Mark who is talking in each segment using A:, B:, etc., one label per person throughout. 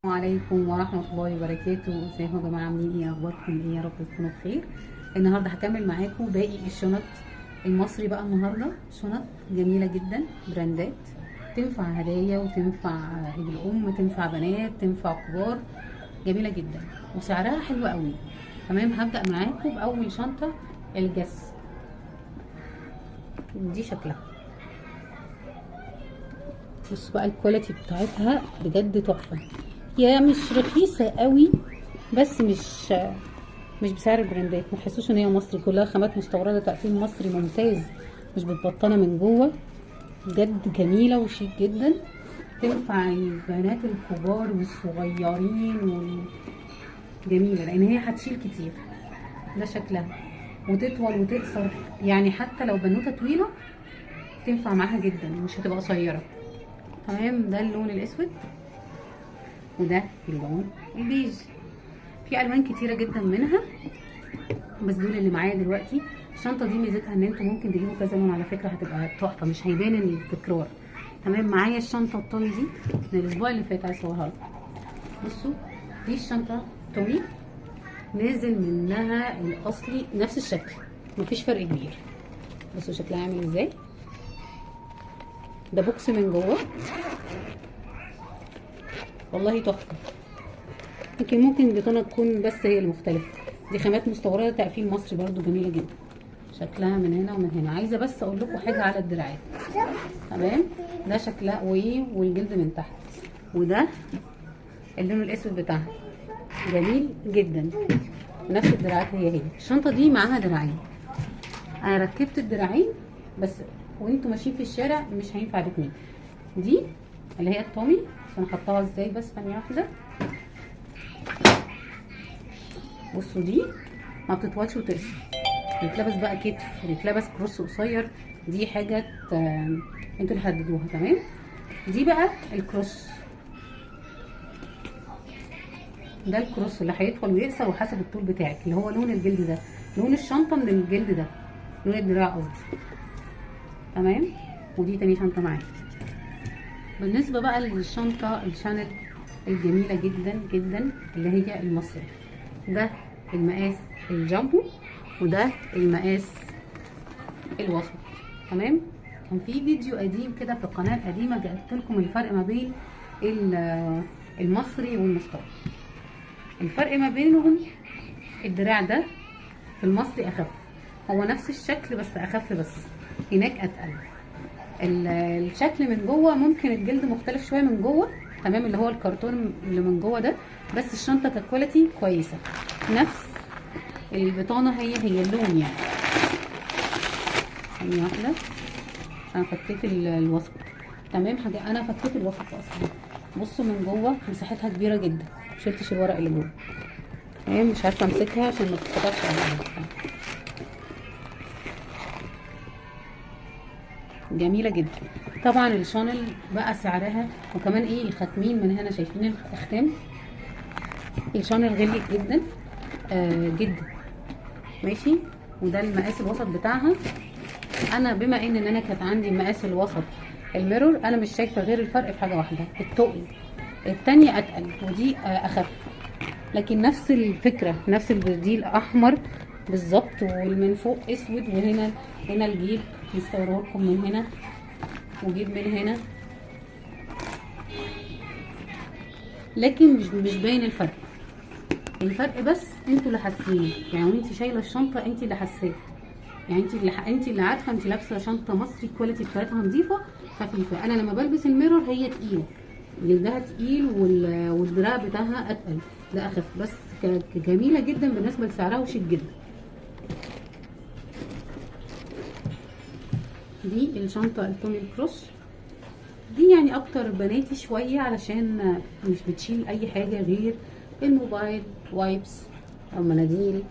A: السلام عليكم ورحمة الله وبركاته. ازيكم يا جماعة؟ عاملين ايه؟ اخباركم ايه؟ يا رب تكونوا بخير. النهارده هكمل معاكم باقي الشنط المصري. بقى النهارده شنط جميلة جدا، براندات تنفع هدايا وتنفع عيد الام، تنفع بنات، تنفع كبار، جميلة جدا وسعرها حلو قوي. تمام، هبدأ معاكم بأول شنطة، الجس. دي شكلها، بصوا بقى الكواليتي بتاعتها بجد تحفة. هي مش رخيصة قوي، بس مش بسعر البراندات. ما تحسوش ان هي مصري، كلها خامات مستورده، تقفيل مصري ممتاز، مش متبطنه من جوه. بجد جميله وشيك جدا، تنفع البنات الكبار والصغيرين جميله لان هي هتشيل كتير. ده شكلها، وتطول وتقصر، يعني حتى لو بنوته طويله تنفع معاها جدا، مش هتبقى قصيره. تمام، ده اللون الاسود وده اللون البيج. في الوان كتيره جدا منها، بس دول اللي معايا دلوقتي. الشنطه دي ميزتها ان انتوا ممكن تجيبوا كذا لون، على فكره هتبقى تحفه، مش هيبان التكرار. تمام، معايا الشنطه الطومي دي من الاسبوع اللي فات، عايزه اصورها لكم. بصوا، دي الشنطه تومي، نازل منها الاصلي نفس الشكل، مفيش فرق كبير. بصوا شكلها عامل ازاي. ده بوكس من جوه، والله تحفه. ممكن البطانه تكون بس هي المختلفه. دي خامات مستورده، تقفيل مصري برده، جميله جدا. شكلها من هنا ومن هنا. عايزه بس اقول لكم حاجه على الدراعات. تمام، ده شكلها والجلد من تحت، وده اللون الاسود بتاعها جميل جدا. نفس الدراعات هي. الشنطه دي معاها دراعين، انا ركبت الدراعين بس، وانتوا ماشيين في الشارع مش هينفع الاتنين. دي اللي هي التومي، عشان احطها ازاي بس ثانيه واحده. بصوا، دي ما بتطولش وتقصر، بيتلبس بقى كتف، بيتلبس كروس قصير. دي حاجه انتوا اللي حددوها. تمام، دي بقى الكروس، ده الكروس اللي هيطول ويقصر وحسب الطول بتاعك، اللي هو لون الجلد ده، لون الشنطه من الجلد ده، لون الدراع قصدي. تمام، ودي تاني شنطه معايا. بالنسبه بقى للشنطه الشانيل الجميله جدا جدا اللي هي المصري، ده المقاس الجامبو وده المقاس الوسط. تمام، كان في فيديو قديم كده في القناه القديمه جبت لكم الفرق ما بين المصري والمستورد. الفرق ما بينهم، الدراع ده في المصري اخف، هو نفس الشكل بس اخف، بس هناك اتقل. الشكل من جوه ممكن الجلد مختلف شويه من جوه، تمام، اللي هو الكرتون اللي من جوه ده، بس الشنطه ككواليتي كويسه. نفس البطانه هي اللون يعني. ثانيه واحده، انا فكيت الوسط. تمام، حاجه انا فكيت الوسط اصلا. بصوا من جوه مساحتها كبيره جدا، مشيلتش الورق اللي جوه. تمام، مش عارفه امسكها عشان ما تتقطعش عليا. جميله جدا. طبعا الشانل بقى سعرها، وكمان ايه الختمين من هنا، شايفين الختام؟ الشانل غلي جدا جدا. ماشي، وده المقاس الوسط بتاعها. انا بما ان انا كانت عندي المقاس الوسط الميرور، انا مش شايفه غير الفرق في حاجه واحده، التقل. التانية اتقل ودي اخف، لكن نفس الفكره، نفس البرديل احمر بالظبط، والمن فوق اسود، وهنا الجيب مصوره لكم من هنا، وجيب من هنا، لكن مش باين الفرق. الفرق بس انتوا اللي حاسين، يعني وانت شايله الشنطه انت اللي حاساه، يعني انت اللي عارفه انت لابسه شنطه مصري الكواليتي بتاعتها نظيفه خفيفه. انا لما بلبس الميرور هي تقيله، جلدها تقيل والدراع بتاعها اتقل، ده اخف، بس جميله جدا بالنسبه لسعرها وشيك جدا. دي الشنطه التومي الكروس، دي يعني اكتر بناتي شويه، علشان مش بتشيل اي حاجه غير الموبايل، وايبس او مناديل.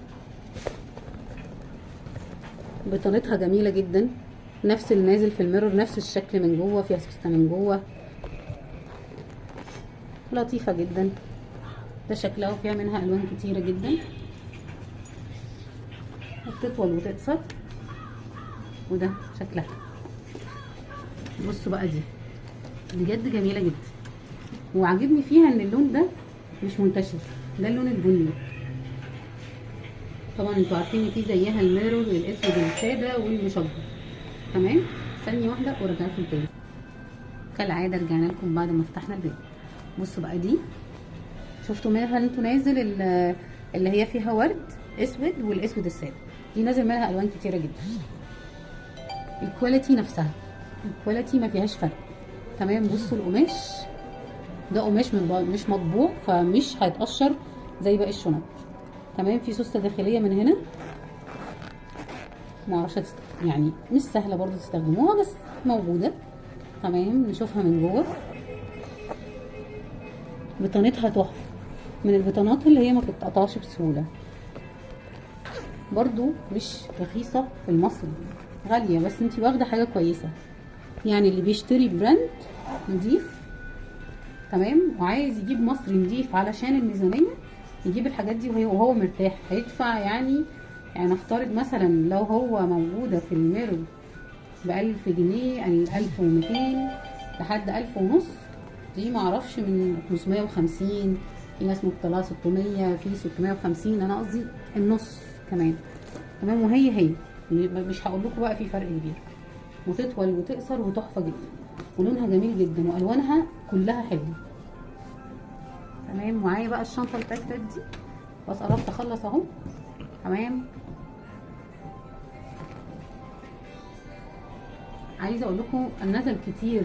A: بطانتها جميله جدا، نفس النازل في الميرور، نفس الشكل من جوه، فيها سوسته من جوه، لطيفه جدا. ده شكلها، وفيها منها الوان كتيره جدا، وبتطول وتقصر، وده شكلها. بصوا بقى، دي بجد جميله جدا. وعاجبني فيها ان اللون ده مش منتشر، ده اللون البني. طبعا انتوا عارفين ان في زيها الميرور الاسود الساده والمشجر. تمام. ثانيه واحده وارجع لكم تاني. كالعاده رجعنا لكم بعد ما فتحنا الباب. بصوا بقى دي، شفتوا منها انتوا نازل اللي هي فيها ورد اسود والاسود الساده، دي نازل منها الوان كتيره جدا. الكواليتي نفسها، الكواليتي ما فيهاش فرق. تمام. بصوا القماش ده قماش مش مطبوع، فمش هيتقشر زي باقي الشنط. تمام. في سوسته داخليه من هنا، معرفش يعني مش سهله برضو تستخدموها بس موجوده. تمام. نشوفها من جوه. بطانتها تحفه، من البطانات اللي هي ما بتتقطعش بسهوله. برضو مش رخيصه في المصري، غاليه، بس انتي واخده حاجه كويسه. يعني اللي بيشتري براند نضيف، تمام، وعايز يجيب مصري نضيف علشان الميزانيه، يجيب الحاجات دي وهو مرتاح. هيدفع يعني نفترض مثلا لو هو موجوده في الميرو ب1000 جنيه، 1200 لحد 1500، دي معرفش من 550، في ناس مبطلها 600، في 650، انا قصدي النص كمان. تمام. وهي مش هقول لكم بقى في فرق كبير، وتطول وتقصر وتحفه جدا، ولونها جميل جدا، والوانها كلها حلوه. تمام. معايا بقى الشنطه الباك دي، بس قربت اخلص اهو. تمام. عايزه اقول لكم نزل كتير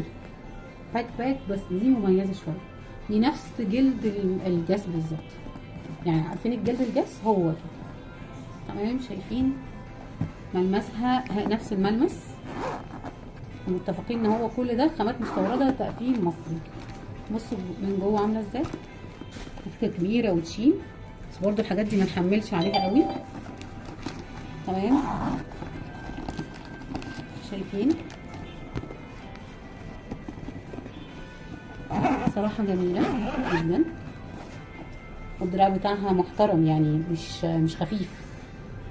A: باك بس دي مميزه شويه، دي نفس جلد الجاس بالظبط، يعني عارفين الجلد الجاس هو كده. تمام. شايفين ملمسها نفس الملمس، متفقين ان هو كل ده خامات مستورده تقفيل مصري. بصوا من جوه عامله ازاي، مسكه كبيره وتشيل، بس برضو الحاجات دي ما نحملش عليها قوي. تمام. شايفين صراحه جميله جدا، والدراع بتاعها محترم يعني مش خفيف.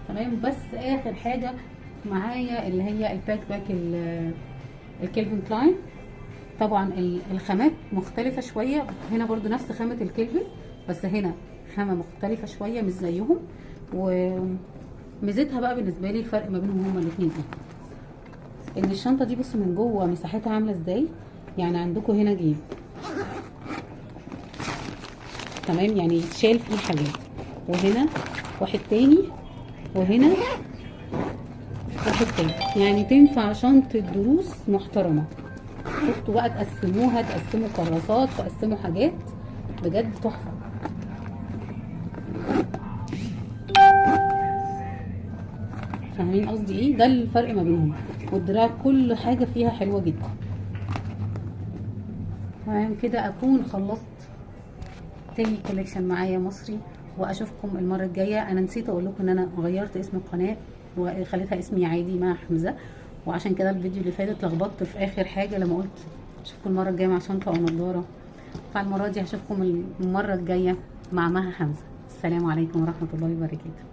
A: تمام. بس اخر حاجه معايا اللي هي الباك الكيلفن كلاين. طبعا الخامات مختلفه شويه، هنا برضو نفس خامه الكيلفن بس هنا خامه مختلفه شويه مش زيهم. وميزتها بقى بالنسبه لي الفرق ما بينهم هما الاثنين ان الشنطه دي بصوا من جوه مساحتها عامله ازاي. يعني عندكم هنا جيب، تمام، يعني يتشال فيه حاجات، وهنا واحد تاني، وهنا واحد تاني، يعني تنفع شنطة دروس محترمة. شفتوا بقى تقسموها، تقسموا كراسات، تقسموا حاجات، بجد تحفة. فاهمين قصدي ايه؟ ده الفرق ما بينهم. والدراع كل حاجة فيها حلوة جدا. تمام كده اكون خلصت تاني كوليكشن معايا مصري، واشوفكم المره الجايه. انا نسيت اقول لكم ان انا غيرت اسم القناه وخليتها اسمي عادي مع حمزه، وعشان كده الفيديو اللي فات اتلخبطت في اخر حاجه لما قلت اشوفكم المره الجايه مع شنطه او نضاره. فالمره دي هشوفكم المره الجايه مع مها حمزه. السلام عليكم ورحمه الله وبركاته.